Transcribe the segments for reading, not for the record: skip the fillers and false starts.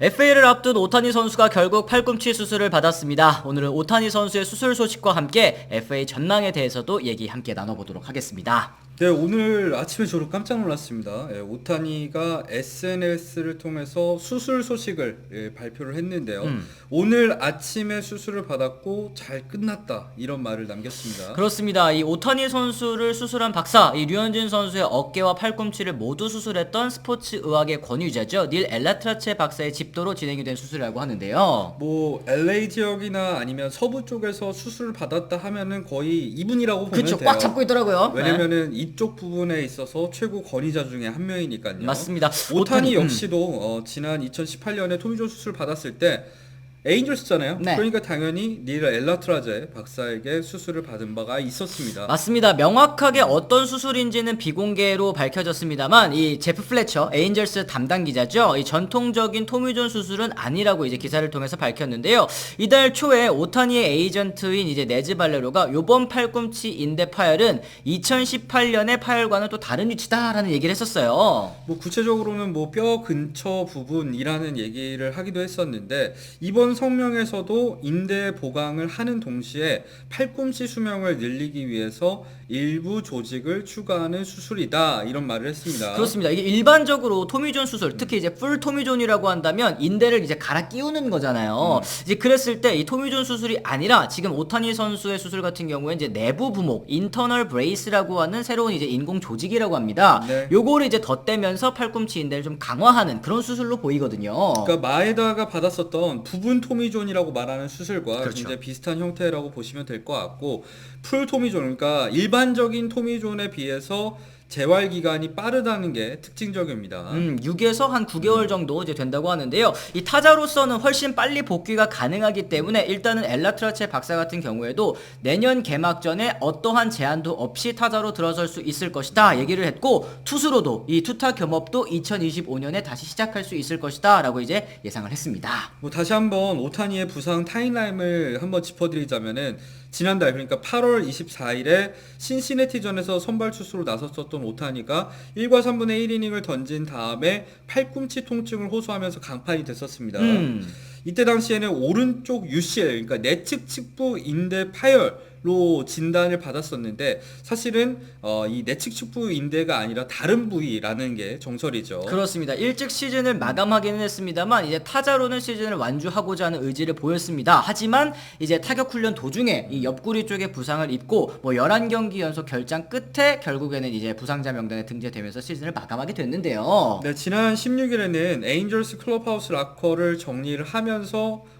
FA를 앞둔 오타니 선수가 결국 팔꿈치 수술을 받았습니다. 오늘은 오타니 선수의 수술 소식과 함께 FA 전망에 대해서도 얘기 함께 나눠보도록 하겠습니다. 네, 오늘 아침에 저도 깜짝 놀랐습니다. 오타니가 SNS를 통해서 수술 소식을 발표를 했는데요. 오늘 아침에 수술을 받았고 잘 끝났다 이런 말을 남겼습니다. 그렇습니다. 이 오타니 선수를 수술한 박사, 이 류현진 선수의 어깨와 팔꿈치를 모두 수술했던 스포츠 의학의 권위자죠. 닐 엘라트라체 박사의 집도로 진행이 된 수술이라고 하는데요. 뭐 LA 지역이나 아니면 서부 쪽에서 수술을 받았다 하면은 거의 이분이라고 보면 그렇죠. 돼요. 꽉 잡고 있더라고요. 왜냐면은 이쪽 부분에 있어서 최고 권위자 중에 한 명이니까요. 맞습니다. 오타니 역시도 지난 2018년에 토미존 수술 받았을 때 에인절스잖아요. 네. 그러니까 당연히 닐 엘라트라제 박사에게 수술을 받은 바가 있었습니다. 맞습니다. 명확하게 어떤 수술인지는 비공개로 밝혀졌습니다만 이 제프 플래처 에인절스 담당 기자죠. 이 전통적인 토미존 수술은 아니라고 이제 기사를 통해서 밝혔는데요. 이달 초에 오타니의 에이전트인 이제 네즈 발레로가 요번 팔꿈치 인대 파열은 2018년의 파열과는 또 다른 위치다라는 얘기를 했었어요. 뭐 구체적으로는 뭐 뼈 근처 부분이라는 얘기를 하기도 했었는데 이번 성명에서도 인대 보강을 하는 동시에 팔꿈치 수명을 늘리기 위해서 일부 조직을 추가하는 수술이다 이런 말을 했습니다. 그렇습니다. 이게 일반적으로 토미존 수술, 특히 이제 풀 토미존이라고 한다면 인대를 이제 갈아 끼우는 거잖아요. 이제 그랬을 때 이 토미존 수술이 아니라 지금 오타니 선수의 수술 같은 경우에 이제 내부 부목, 인터널 브레이스라고 하는 새로운 이제 인공 조직이라고 합니다. 네. 요거를 이제 덧대면서 팔꿈치 인대를 좀 강화하는 그런 수술로 보이거든요. 그러니까 마에다가 받았었던 부분 토미존이라고 말하는 수술과 그렇죠. 굉장히 비슷한 형태라고 보시면 될 것 같고 풀 토미존, 그러니까 일반적인 토미존에 비해서 재활 기간이 빠르다는 게 특징적입니다. 6에서 한 9개월 정도 이제 된다고 하는데요. 이 타자로서는 훨씬 빨리 복귀가 가능하기 때문에 일단은 엘라트라체 박사 같은 경우에도 내년 개막 전에 어떠한 제한도 없이 타자로 들어설 수 있을 것이다 얘기를 했고, 투수로도 이 투타 겸업도 2025년에 다시 시작할 수 있을 것이다 라고 이제 예상을 했습니다. 뭐 다시 한번 오타니의 부상 타임라인을 한번 짚어드리자면은 지난달, 그러니까 8월 24일에 신시내티전에서 선발 투수로 나섰었던 오타니가 1과 3분의 1이닝을 던진 다음에 팔꿈치 통증을 호소하면서 강판이 됐었습니다. 이때 당시에는 오른쪽 UCL, 그러니까 내측 측부 인대 파열로 진단을 받았었는데 사실은 이 내측 측부 인대가 아니라 다른 부위라는 게 정설이죠. 그렇습니다. 일찍 시즌을 마감하기는 했습니다만 이제 타자로는 시즌을 완주하고자 하는 의지를 보였습니다. 하지만 이제 타격 훈련 도중에 이 옆구리 쪽에 부상을 입고 뭐 11경기 연속 결장 끝에 결국에는 이제 부상자 명단에 등재되면서 시즌을 마감하게 됐는데요. 네, 지난 16일에는 에인절스 클럽하우스 라커를 정리를 하면서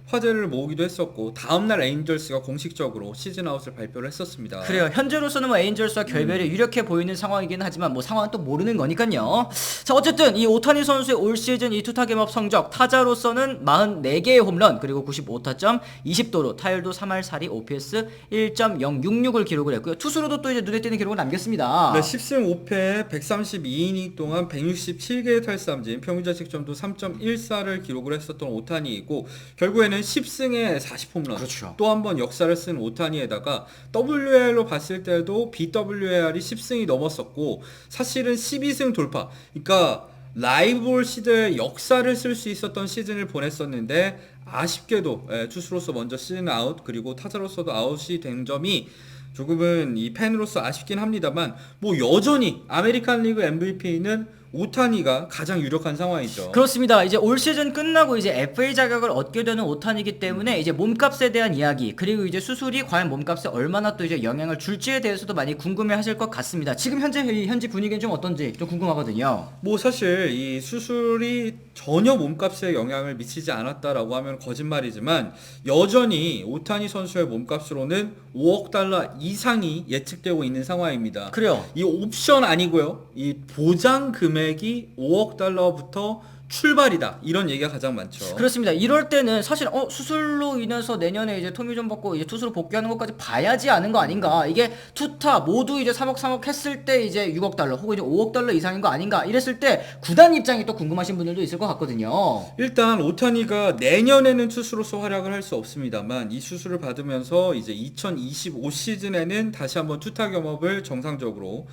화제를 모으기도 했었고 다음날 에인절스가 공식적으로 시즌 아웃을 발표를 했었습니다. 그래요. 현재로서는 뭐 에인절스와 결별이 유력해 보이는 상황이긴 하지만 뭐 상황은 또 모르는 거니까요. 자, 어쨌든 이 오타니 선수의 올 시즌 이 투타 겸업 성적, 타자로서는 44개의 홈런 그리고 95타점 20도루, 타율도 3할 4리, OPS 1.066을 기록을 했고요. 투수로도 또 이제 눈에 띄는 기록을 남겼습니다. 네, 10승 5패 132이닝 동안 167개의 탈삼진, 평균 자책점도 3.14를 기록을 했었던 오타니이고 결국에는 10승에 40홈런. 그렇죠. 또 한 번 역사를 쓴 오타니에다가 WAR로 봤을 때도 BWAR이 10승이 넘었었고 사실은 12승 돌파. 그러니까 라이벌 시대의 역사를 쓸 수 있었던 시즌을 보냈었는데 아쉽게도 투수로서 먼저 시즌 아웃 그리고 타자로서도 아웃이 된 점이 조금은 이 팬으로서 아쉽긴 합니다만 뭐 여전히 아메리칸 리그 MVP는 오타니가 가장 유력한 상황이죠. 그렇습니다. 이제 올 시즌 끝나고 이제 FA 자격을 얻게 되는 오타니이기 때문에 이제 몸값에 대한 이야기, 그리고 이제 수술이 과연 몸값에 얼마나 또 이제 영향을 줄지에 대해서도 많이 궁금해하실 것 같습니다. 지금 현재 분위기는 좀 어떤지 좀 궁금하거든요. 뭐 사실 이 수술이 전혀 몸값에 영향을 미치지 않았다라고 하면 거짓말이지만 여전히 오타니 선수의 몸값으로는 5억 달러 이상이 예측되고 있는 상황입니다. 그래요. 이 옵션 아니고요. 이 보장 금액이 5억 달러부터 출발이다. 이런 얘기가 가장 많죠. 그렇습니다. 이럴 때는 사실 수술로 인해서 내년에 이제 토미존 받고 이제 투수로 복귀하는 것까지 봐야지 않은 거 아닌가. 이게 투타 모두 이제 3억 했을 때 이제 6억 달러 혹은 이제 5억 달러 이상인 거 아닌가. 이랬을 때 구단 입장이 또 궁금하신 분들도 있을 것 같거든요. 일단 오타니가 내년에는 투수로서 활약을 할 수 없습니다만 이 수술을 받으면서 이제 2025 시즌에는 다시 한번 투타 겸업을 정상적으로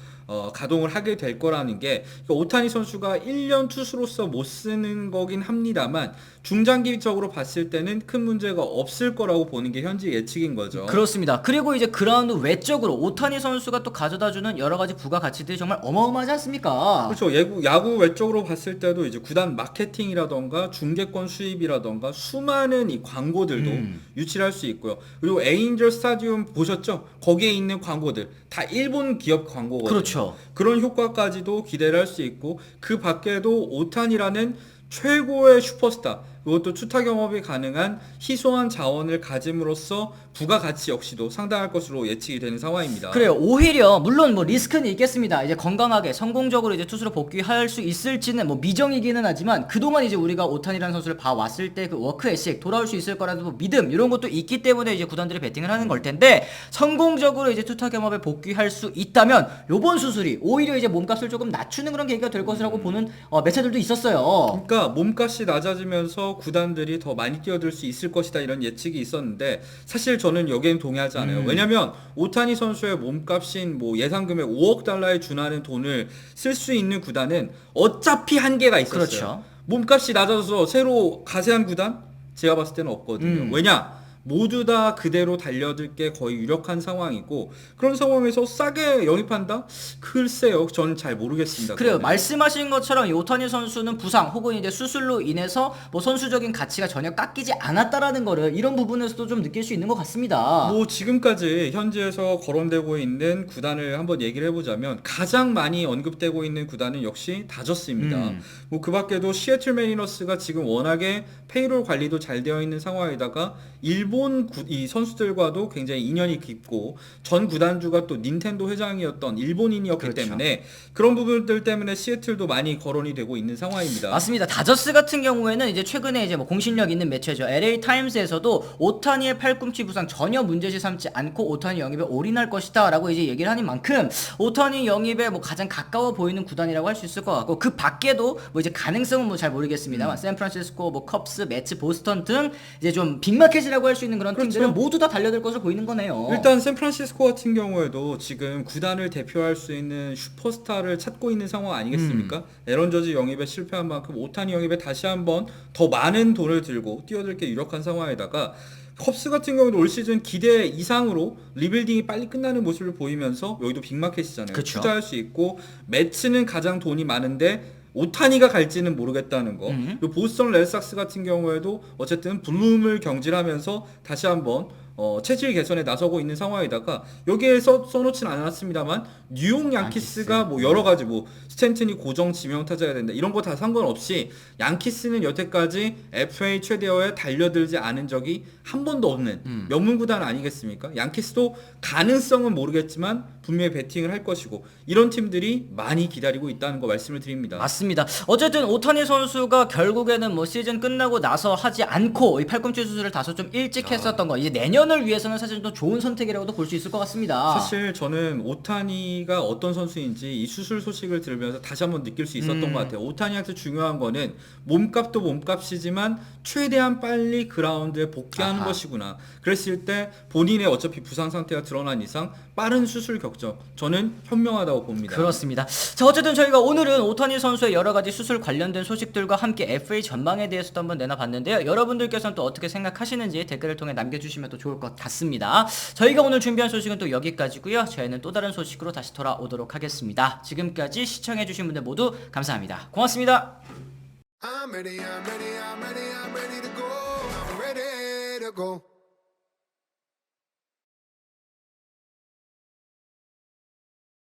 가동을 하게 될 거라는 게 그러니까 오타니 선수가 1년 투수로서 못 쓰는 거긴 합니다만 중장기적으로 봤을 때는 큰 문제가 없을 거라고 보는 게 현재 예측인 거죠. 그렇습니다. 그리고 이제 그라운드 외적으로 오타니 선수가 또 가져다주는 여러 가지 부가 가치들이 정말 어마어마하지 않습니까? 그렇죠. 야구 외적으로 봤을 때도 이제 구단 마케팅이라던가 중계권 수입이라던가 수많은 이 광고들도 유치할 수 있고요. 그리고 에인절 스타디움 보셨죠? 거기에 있는 광고들 다 일본 기업 광고거든요. 그렇죠. 그런 효과까지도 기대를 할 수 있고 그 밖에도 오타니라는 최고의 슈퍼스타 그것도 투타 경험이 가능한 희소한 자원을 가짐으로써 부가가치 역시도 상당할 것으로 예측이 되는 상황입니다. 그래요. 오히려 물론 뭐 리스크는 있겠습니다. 이제 건강하게 성공적으로 이제 투수로 복귀할 수 있을지는 뭐 미정이기는 하지만 그동안 이제 우리가 오타니라는 선수를 봐왔을 때 그 워크 에식 돌아올 수 있을 거라는 뭐 믿음 이런 것도 있기 때문에 이제 구단들이 베팅을 하는 걸 텐데 성공적으로 이제 투타 경험에 복귀할 수 있다면 요번 수술이 오히려 이제 몸값을 조금 낮추는 그런 계기가 될 것이라고 보는 매체들도 있었어요. 그러니까 몸값이 낮아지면서 구단들이 더 많이 뛰어들 수 있을 것이다 이런 예측이 있었는데 사실 저는 여기엔 동의하지 않아요. 왜냐면 오타니 선수의 몸값인 뭐 예상 금액 5억 달러에 준하는 돈을 쓸 수 있는 구단은 어차피 한계가 있었어요. 그렇죠. 몸값이 낮아져서 새로 가세한 구단 제가 봤을 때는 없거든요. 왜냐? 모두 다 그대로 달려들 게 거의 유력한 상황이고 그런 상황에서 싸게 영입한다? 글쎄요. 저는 잘 모르겠습니다. 그래요. 그거는. 말씀하신 것처럼 이 오타니 선수는 부상 혹은 이제 수술로 인해서 뭐 선수적인 가치가 전혀 깎이지 않았다라는 거를 이런 부분에서도 좀 느낄 수 있는 것 같습니다. 뭐 지금까지 현지에서 거론되고 있는 구단을 한번 얘기를 해보자면 가장 많이 언급되고 있는 구단은 역시 다저스입니다. 뭐 그 밖에도 시애틀 메리너스가 지금 워낙에 페이롤 관리도 잘 되어 있는 상황에다가 일본 이 선수들과도 굉장히 인연이 깊고 전 구단주가 또 닌텐도 회장이었던 일본인이었기 그렇죠. 때문에 그런 부분들 때문에 시애틀도 많이 거론이 되고 있는 상황입니다. 맞습니다. 다저스 같은 경우에는 이제 최근에 이제 뭐 공신력 있는 매체죠. LA 타임스에서도 오타니의 팔꿈치 부상 전혀 문제시 삼지 않고 오타니 영입에 올인할 것이다라고 이제 얘기를 하는 만큼 오타니 영입에 뭐 가장 가까워 보이는 구단이라고 할 수 있을 것 같고 그 밖에도 뭐 이제 가능성은 뭐 잘 모르겠습니다만 샌프란시스코, 뭐 컵스, 매츠, 보스턴 등 이제 좀 빅마켓이라고 할 수 있는 그런 그렇죠. 팀들은 모두 다 달려들 것으로 보이는 거네요. 일단 샌프란시스코 같은 경우에도 지금 구단을 대표할 수 있는 슈퍼스타를 찾고 있는 상황 아니겠습니까? 에런 저지 영입에 실패한 만큼 오타니 영입에 다시 한번 더 많은 돈을 들고 뛰어들 게 유력한 상황에다가 컵스 같은 경우도 올 시즌 기대 이상으로 리빌딩이 빨리 끝나는 모습을 보이면서 여기도 빅마켓이잖아요. 그쵸. 투자할 수 있고 매츠는 가장 돈이 많은데 오타니가 갈지는 모르겠다는 거. 그리고 보스턴 레드삭스 같은 경우에도 어쨌든 블룸을 경질하면서 다시 한번 체질 개선에 나서고 있는 상황에다가 여기에서 써놓진 않았습니다만 뉴욕 양키스가 뭐 여러 가지 뭐 스탠튼이 고정 지명 타자가 된다 이런 거 다 상관없이 양키스는 여태까지 FA 최대어에 달려들지 않은 적이 한 번도 없는 명문 구단 아니겠습니까? 양키스도 가능성은 모르겠지만 분명히 배팅을 할 것이고 이런 팀들이 많이 기다리고 있다는 거 말씀을 드립니다. 맞습니다. 어쨌든 오타니 선수가 결국에는 뭐 시즌 끝나고 나서 하지 않고 이 팔꿈치 수술을 다소 좀 일찍 했었던 거 이제 내년을 위해서는 사실 또 좋은 선택이라고도 볼 수 있을 것 같습니다. 사실 저는 오타니가 어떤 선수인지 이 수술 소식을 들으면서 다시 한번 느낄 수 있었던 것 같아요. 오타니한테 중요한 거는 몸값도 몸값이지만 최대한 빨리 그라운드에 복귀하는 것이구나. 그랬을 때 본인의 어차피 부상 상태가 드러난 이상 빠른 수술 격정 저는 현명하다고 봅니다. 그렇습니다. 자, 어쨌든 저희가 오늘은 오타니 선수의 여러 가지 수술 관련된 소식들과 함께 FA 전망에 대해서도 한번 내놔봤는데요. 여러분들께서는 또 어떻게 생각하시는지 댓글을 통해 남겨주시면 또 좋을 것 같습니다. 저희가 오늘 준비한 소식은 또 여기까지고요. 저희는 또 다른 소식으로 다시 돌아오도록 하겠습니다. 지금까지 시청해주신 분들 모두 감사합니다. 고맙습니다. I'm ready to go. I'm ready to go.